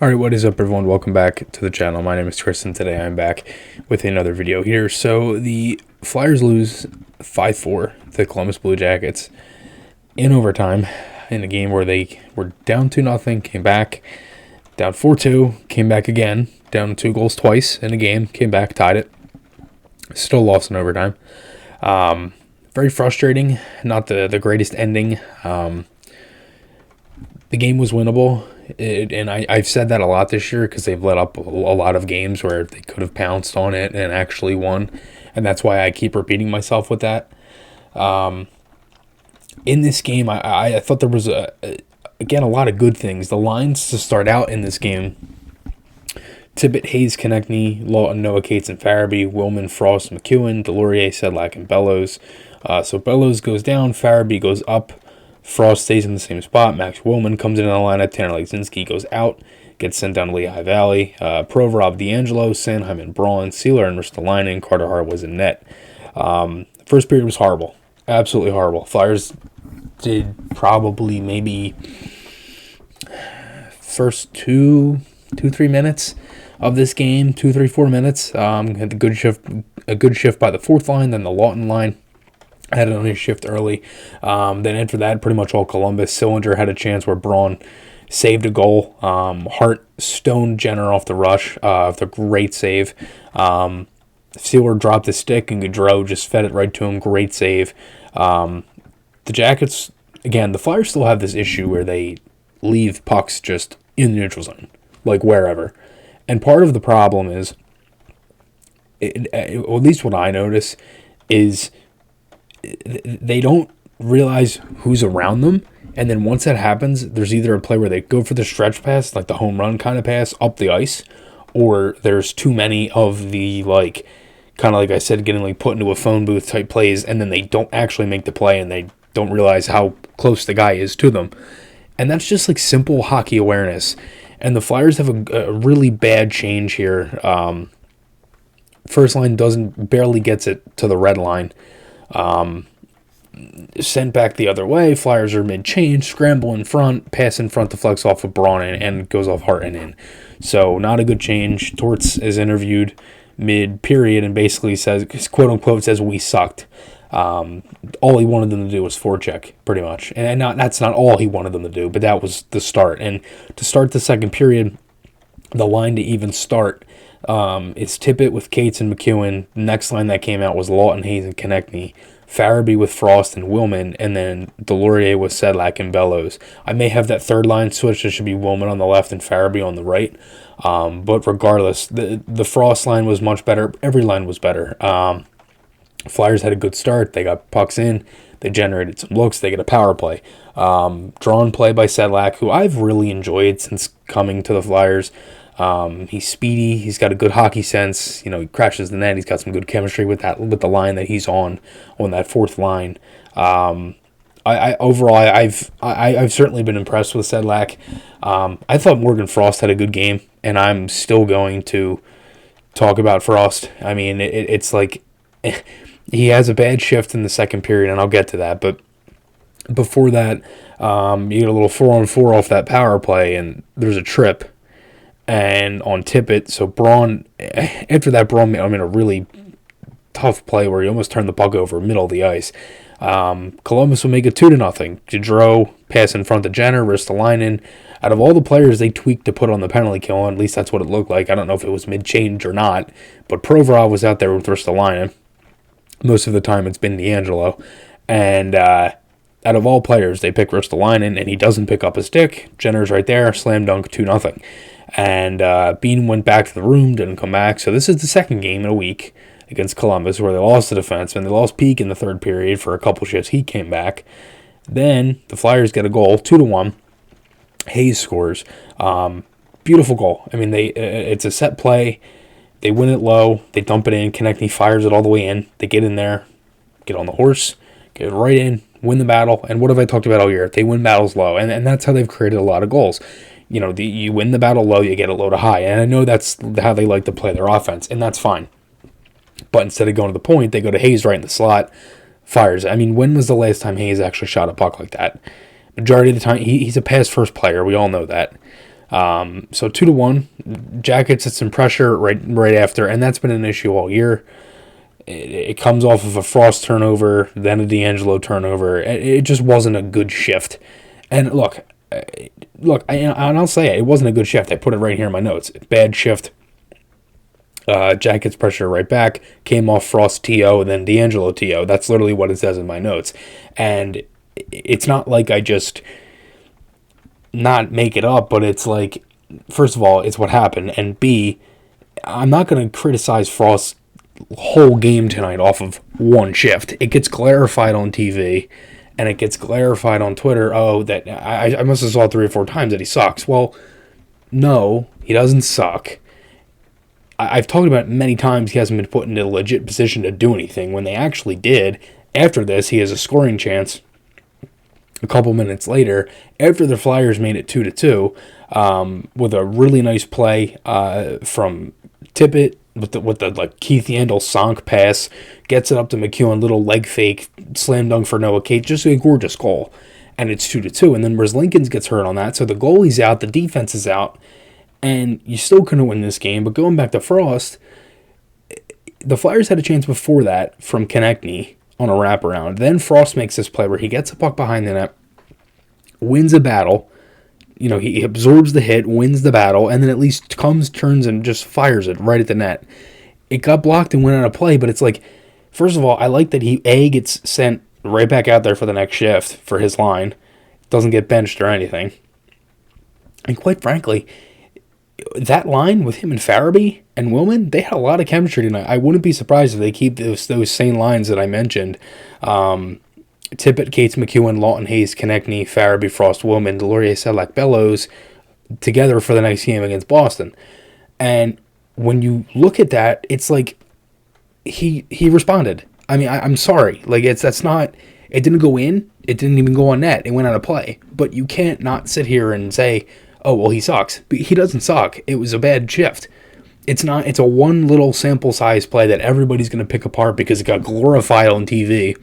Alright, what is up everyone? Welcome back to the channel. My name is Chris and today I'm back with another video here. So the Flyers lose 5-4 to the Columbus Blue Jackets in overtime in a game where they were down 2-0, came back, down 4-2, came back again, down 2 goals twice in a game, came back, tied it, still lost in overtime. Very frustrating, not the greatest ending. The game was winnable. And I've said that a lot this year because they've let up a lot of games where they could have pounced on it and actually won. And that's why I keep repeating myself with that. In this game, I thought there was, again, a lot of good things. The lines to start out in this game: Tippett, Hayes, Konechny, Lawton, Noah, Cates, and Farabee, Willman, Frost, McEwen, Delorier, Sedlak, and Bellows. So Bellows goes down, Farabee goes up, Frost stays in the same spot. Max Willman comes into the lineup. Tanner Legzinski goes out, gets sent down to Lehigh Valley. Provorov, D'Angelo, Sanheim, and Braun, Sealer, and Ristolainen. Carter Hart was in net. First period was horrible. Absolutely horrible. Flyers did probably maybe first 3 minutes of this game, 4 minutes. Had a good shift by the fourth line, then the Lawton line had an only shift early. Then after that, pretty much all Columbus. Sillinger had a chance where Braun saved a goal. Hart stoned Jenner off the rush. The great save. Sealer dropped the stick, and Gaudreau just fed it right to him. Great save. The Jackets, again, the Flyers still have this issue where they leave pucks just in the neutral zone, like wherever. And part of the problem is, at least what I notice, is they don't realize who's around them, and then once that happens, there's either a play where they go for the stretch pass, like the home run kind of pass up the ice, or there's too many of the, like, kind of like I said, getting like put into a phone booth type plays, and then they don't actually make the play, and they don't realize how close the guy is to them. And that's just like simple hockey awareness. And the Flyers have a really bad change here. First line barely gets it to the red line. Sent back the other way. Flyers are mid-change, scramble in front, pass in front, deflects off of Braun and goes off Hart and in. So not a good change. Torts is interviewed mid-period and basically says, quote-unquote, says we sucked. All he wanted them to do was forecheck, pretty much. And that's not all he wanted them to do, but that was the start. And to start the second period, the line to even start is Tippett with Cates and McEwen. The next line that came out was Lawton, Hayes, and Konechny. Farabee with Frost and Willman, and then Delorier with Sedlak and Bellows. I may have that third line switched. It should be Willman on the left and Farabee on the right. But regardless, the Frost line was much better. Every line was better. Flyers had a good start. They got pucks in. They generated some looks. They get a power play. Drawn play by Sedlak, who I've really enjoyed since coming to the Flyers. He's speedy. He's got a good hockey sense. You know, he crashes the net. He's got some good chemistry with the line that he's on that fourth line. Overall, I've certainly been impressed with Sedlak. I thought Morgan Frost had a good game, and I'm still going to talk about Frost. I mean, it's like he has a bad shift in the second period, and I'll get to that. But before that, you get a little 4-on-4 off that power play, and there's a trip. And on Tippett, so Braun, after that, Braun made a really tough play where he almost turned the puck over middle of the ice. Columbus will make it 2-0. Gaudreau pass in front of Jenner, Ristolainen. Out of all the players they tweaked to put on the penalty kill, at least that's what it looked like. I don't know if it was mid-change or not, but Provorov was out there with Ristolainen. Most of the time it's been D'Angelo. And out of all players, they pick Ristolainen, and he doesn't pick up a stick. Jenner's right there, slam dunk, 2-0. And Bean went back to the room, didn't come back. So this is the second game in a week against Columbus where they lost the defenseman. They lost Peak in the third period for a couple shifts. He came back. Then the Flyers get a goal, 2-1. Hayes scores. Beautiful goal. I mean, it's a set play. They win it low. They dump it in. Konechny fires it all the way in. They get in there, get on the horse, get right in, win the battle. And what have I talked about all year? They win battles low. And that's how they've created a lot of goals. You know, you win the battle low, you get it low to high. And I know that's how they like to play their offense, and that's fine. But instead of going to the point, they go to Hayes right in the slot, fires. I mean, when was the last time Hayes actually shot a puck like that? Majority of the time, he's a pass-first player. We all know that. So 2-1. Jackets hit some pressure right after, and that's been an issue all year. It comes off of a Frost turnover, then a D'Angelo turnover. It just wasn't a good shift. And look, I'll say it wasn't a good shift. I put it right here in my notes. Bad shift. Jackets pressure right back. Came off Frost TO and then D'Angelo TO. That's literally what it says in my notes. And it's not like I just not make it up, but it's like, first of all, it's what happened. And B, I'm not going to criticize Frost's whole game tonight off of one shift. It gets clarified on TV and it gets clarified on Twitter. Oh, that I must have saw 3 or 4 times that he sucks. Well, no, he doesn't suck. I've talked about it many times. He hasn't been put in a legit position to do anything. When they actually did, after this, he has a scoring chance a couple minutes later, after the Flyers made it 2-2, with a really nice play from Tippett with the like Keith Yandel sonk pass, gets it up to McEwen, little leg fake, slam dunk for Noah Cates, just a gorgeous goal, and it's 2-2. And then Lincoln gets hurt on that, so the goalie's out, the defense is out, and you still couldn't win this game. But going back to Frost, the Flyers had a chance before that from Konechny on a wraparound. Then Frost makes this play where he gets a puck behind the net, wins a battle. You know, he absorbs the hit, wins the battle, and then at least turns, and just fires it right at the net. It got blocked and went out of play, but it's like, first of all, I like that he, gets sent right back out there for the next shift for his line. Doesn't get benched or anything. And quite frankly, that line with him and Farabee and Willman, they had a lot of chemistry tonight. I wouldn't be surprised if they keep those same lines that I mentioned. Tippett, Cates, McEwen, Lawton, Hayes, Konechny, Farabee, Frost, Willman, Delorier, Sedlak, Bellows together for the next game against Boston. And when you look at that, it's like he responded. I mean, I'm sorry. Like, it didn't go in. It didn't even go on net. It went out of play. But you can't not sit here and say, oh, well, he sucks. But he doesn't suck. It was a bad shift. It's a one little sample size play that everybody's going to pick apart because it got glorified on TV.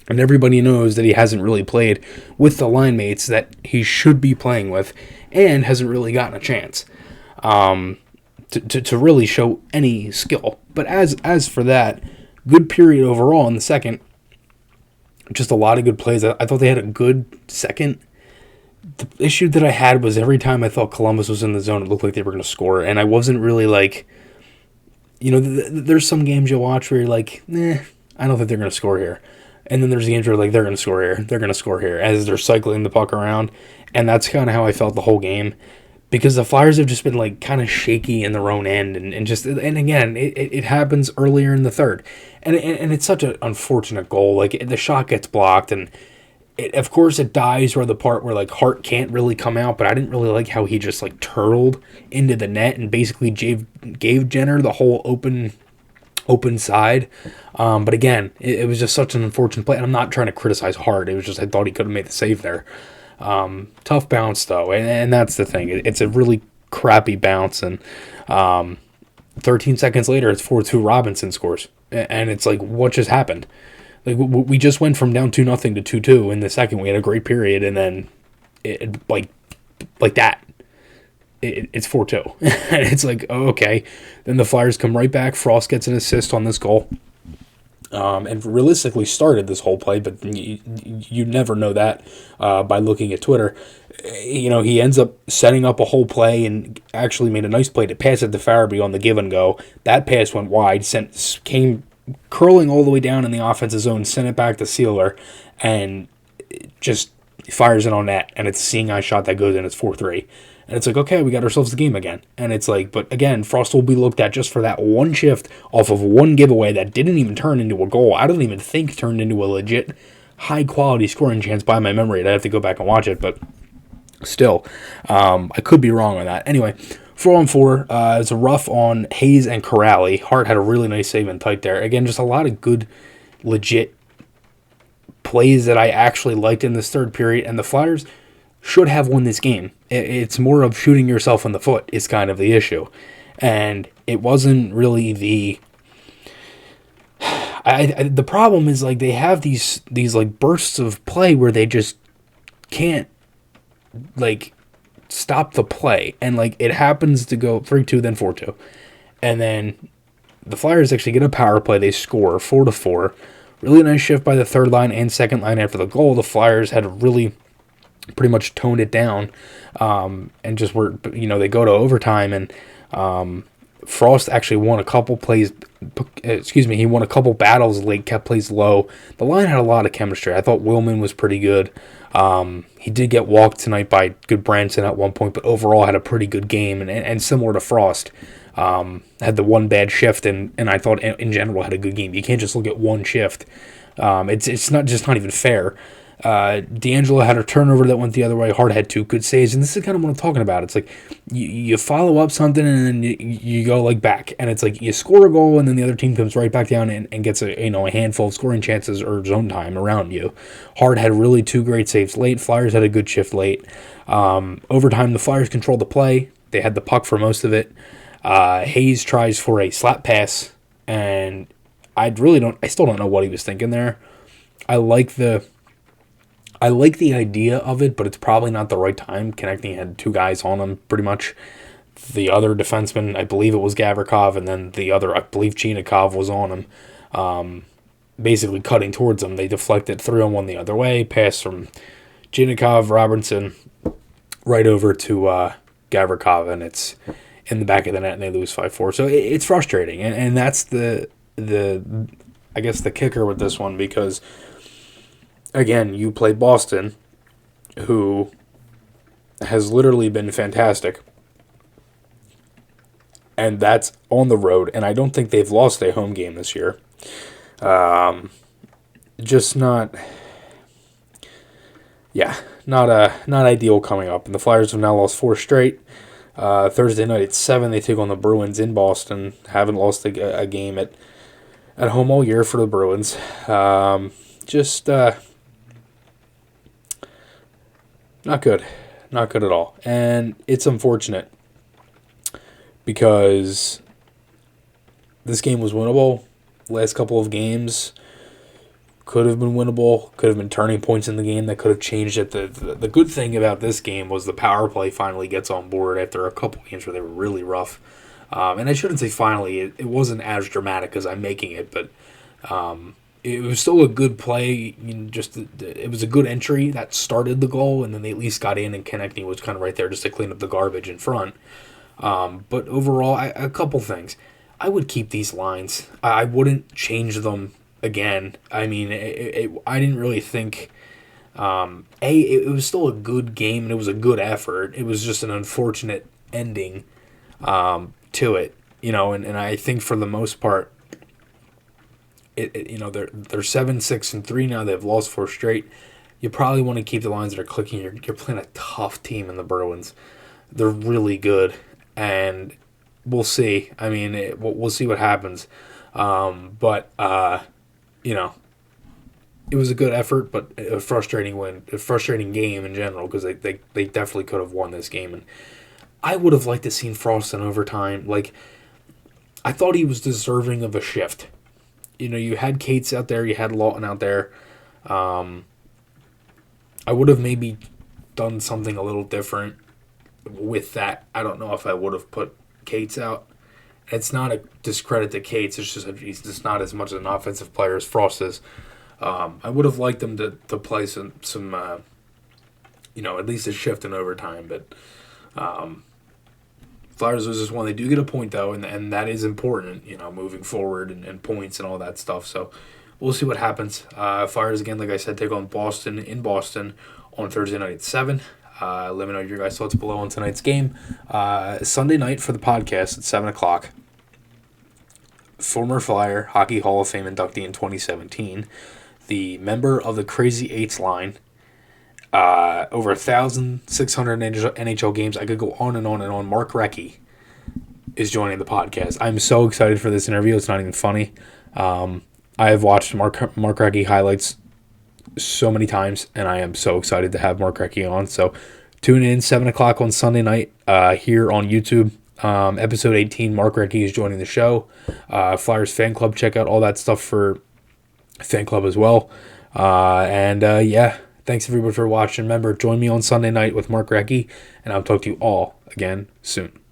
And everybody knows that he hasn't really played with the line mates that he should be playing with and hasn't really gotten a chance to really show any skill. But as for that, good period overall in the second. Just a lot of good plays. I thought they had a good second. The issue that I had was every time I thought Columbus was in the zone, it looked like they were going to score. And I wasn't really like, there's some games you'll watch where you're like, I don't think they're going to score here. And then there's the injury, like, they're going to score here. They're going to score here as they're cycling the puck around. And that's kind of how I felt the whole game. Because the Flyers have just been, like, kind of shaky in their own end. And again, it happens earlier in the third. And it's such an unfortunate goal. Like, the shot gets blocked. And, of course, it dies where the part where, like, Hart can't really come out. But I didn't really like how he just, like, turtled into the net and basically gave Jenner the whole open side. But again, it was just such an unfortunate play. And I'm not trying to criticize Hart. It was just I thought he could have made the save there. Tough bounce, though. And that's the thing. It's a really crappy bounce. And 13 seconds later, it's 4-2 Robinson scores. And it's like, what just happened? Like, we just went from down 2-0 to 2-2 in the second. We had a great period. And then, like that. It's 4-2. And it's like, oh, okay. Then the Flyers come right back. Frost gets an assist on this goal. And realistically started this whole play, but you never know that by looking at Twitter. He ends up setting up a whole play and actually made a nice play to pass it to Farabee on the give and go. That pass went wide, came curling all the way down in the offensive zone, sent it back to Sealer, and just fires it on net. And it's a seeing eye shot that goes in. It's 4-3. And it's like, okay, we got ourselves the game again. And it's like, but again, Frost will be looked at just for that one shift off of one giveaway that didn't even turn into a goal. I don't even think turned into a legit high-quality scoring chance by my memory. I'd have to go back and watch it, but still, I could be wrong on that. Anyway, 4-on-4, it's a rough on Hayes and Corrali. Hart had a really nice save and tight there. Again, just a lot of good, legit plays that I actually liked in this third period, and the Flyers should have won this game. It's more of shooting yourself in the foot is kind of the issue. And it wasn't really the problem is, like, they have these like bursts of play where they just can't, like, stop the play. And, like, it happens to go 3-2, then 4-2. And then the Flyers actually get a power play. They score 4-4. Really nice shift by the third line and second line after the goal. The Flyers had really pretty much toned it down, and just were, they go to overtime, and Frost actually won a couple plays. He won a couple battles late, kept plays low. The line had a lot of chemistry. I thought Willman was pretty good. He did get walked tonight by Goodbranson at one point, but overall had a pretty good game, and similar to Frost, had the one bad shift, and I thought in general had a good game. You can't just look at one shift. It's not even fair. D'Angelo had a turnover that went the other way. Hart had 2 good saves, and this is kind of what I'm talking about. It's like you follow up something, and then you go like back, and it's like you score a goal, and then the other team comes right back down and gets a handful of scoring chances or zone time around you. Hart had really 2 great saves late. Flyers had a good shift late. Overtime, the Flyers controlled the play. They had the puck for most of it. Hayes tries for a slap pass, and I still don't know what he was thinking there. I like the idea of it, but it's probably not the right time. Konechny had 2 guys on him, pretty much. The other defenseman, I believe it was Gavrikov, and then the other, I believe Chinakhov, was on him, basically cutting towards him. They deflected 3-on-1 the other way, pass from Chinakhov, Robertson, right over to Gavrikov, and it's in the back of the net, and they lose 5-4. So it's frustrating, and that's the I guess the kicker with this one, because again, you play Boston, who has literally been fantastic, and that's on the road, and I don't think they've lost a home game this year. Just not ideal coming up. And the Flyers have now lost 4 straight. Thursday night at 7, they take on the Bruins in Boston. Haven't lost a game at home all year for the Bruins. Not good. Not good at all. And it's unfortunate because this game was winnable. Last couple of games could have been winnable, could have been turning points in the game that could have changed it. The good thing about this game was the power play finally gets on board after a couple games where they were really rough. And I shouldn't say finally, it wasn't as dramatic as I'm making it, but it was still a good play. It was a good entry that started the goal, and then they at least got in, and Konechny was kind of right there just to clean up the garbage in front. But overall, a couple things. I would keep these lines. I wouldn't change them again. I mean, I didn't really think... it was still a good game, and it was a good effort. It was just an unfortunate ending to it. And I think for the most part, they're 7-6-3 now. They've lost 4 straight. You probably want to keep the lines that are clicking. You're playing a tough team in the Bruins. They're really good, and we'll see. I mean, we'll see what happens. But it was a good effort, but a frustrating win, a frustrating game in general, because they definitely could have won this game. And I would have liked to seen Frost in overtime. Like, I thought he was deserving of a shift. You had Cates out there, you had Lawton out there. I would have maybe done something a little different with that. I don't know if I would have put Cates out. It's not a discredit to Cates. It's just he's just not as much an offensive player as Frost is. I would have liked them to play some at least a shift in overtime. But Flyers lose this one. They do get a point, though, and that is important, moving forward and points and all that stuff. So we'll see what happens. Flyers, again, like I said, take on Boston in Boston on Thursday night at 7. Let me know your guys' thoughts below on tonight's game. Sunday night for the podcast at 7 o'clock. Former Flyer, Hockey Hall of Fame inductee in 2017. The member of the Crazy Eights line. Over 1,600 NHL games. I could go on and on and on. Mark Recchi is joining the podcast. I'm so excited for this interview. It's not even funny. I have watched Mark Recchi highlights so many times, and I am so excited to have Mark Recchi on. So tune in 7 o'clock on Sunday night here on YouTube. Episode 18, Mark Recchi is joining the show. Flyers fan club, check out all that stuff for fan club as well. Thanks everybody for watching. Remember, join me on Sunday night with Mark Recchi, and I'll talk to you all again soon.